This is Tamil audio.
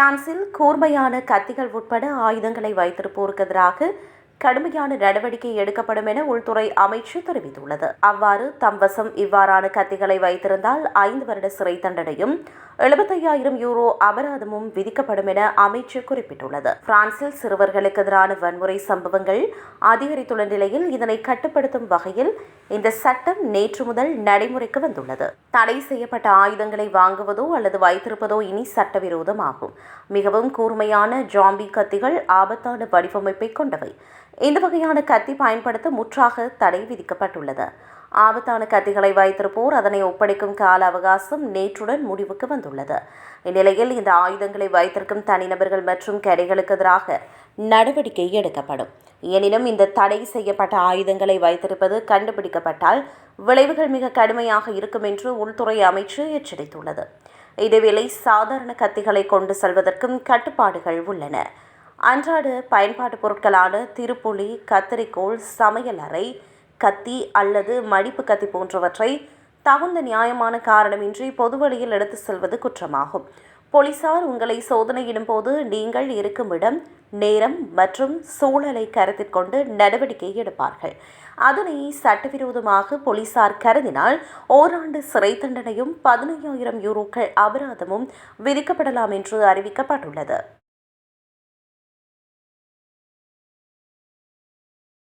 பிரான்சில் கூர்மையான கத்திகள் உட்பட ஆயுதங்களை வைத்திருப்போருக்கு எதிராக கடுமையான நடவடிக்கை எடுக்கப்படும் என உள்துறை அமைச்சு தெரிவித்துள்ளது. அவ்வாறு தம் வசம் இவ்வாறான கத்திகளை வைத்திருந்தால் 5 வருட சிறை தண்டனையும் 75,000 யூரோ அபராதமும் விதிக்கப்படும் என அமைச்சு குறிப்பிட்டுள்ளது. பிரான்சில் சிறுவர்களுக்கு எதிரான வன்முறை சம்பவங்கள் அதிகரித்துள்ள நிலையில் இதனை கட்டுப்படுத்தும் வகையில் இந்த சட்டம் நேற்று முதல் நடைமுறைக்கு வந்துள்ளது. தடை செய்யப்பட்ட ஆயுதங்களை வாங்குவதோ அல்லது வைத்திருப்பதோ இனி சட்டவிரோதமாகும். மிகவும் கூர்மையான ஜாம்பி கத்திகள் ஆபத்தான வடிவமைப்பை கொண்டவை. இந்த வகையான கத்தி பயன்படுத்த முற்றாக தடை விதிக்கப்பட்டுள்ளது. ஆபத்தான கத்திகளை வைத்திருப்போர் அதனை ஒப்படைக்கும் கால அவகாசம் நேற்றுடன் முடிவுக்கு வந்துள்ளது. இந்நிலையில் இந்த ஆயுதங்களை வைத்திருக்கும் தனிநபர்கள் மற்றும் கடைகளுக்கு எதிராக நடவடிக்கை எடுக்கப்படும். எனினும் இந்த தடை செய்யப்பட்ட ஆயுதங்களை வைத்திருப்பது கண்டுபிடிக்கப்பட்டால் விளைவுகள் மிக கடுமையாக இருக்கும் என்று உள்துறை அமைச்சு எச்சரித்துள்ளது. இதேவேளை சாதாரண கத்திகளை கொண்டு செல்வதற்கும் கட்டுப்பாடுகள் உள்ளன. அன்றாட பயன்பாட்டு பொருட்களான திருப்புளி, கத்தரிக்கோல், சமையல் அறை கத்தி அல்லது மடிப்பு கத்தி போன்றவற்றை தகுந்த நியாயமான காரணமின்றி பொதுவெளியில் எடுத்து செல்வது குற்றமாகும். போலீசார் உங்களை சோதனையிடும் போது நீங்கள் இருக்கும் இடம், நேரம் மற்றும் சூழலை கருத்தில் கொண்டு நடவடிக்கை எடுப்பார்கள். அதனை சட்டவிரோதமாக போலீசார் கருதினால் ஓராண்டு சிறை தண்டனையும் 15,000 யூரோக்கள் அபராதமும் விதிக்கப்படலாம் என்று அறிவிக்கப்பட்டுள்ளது.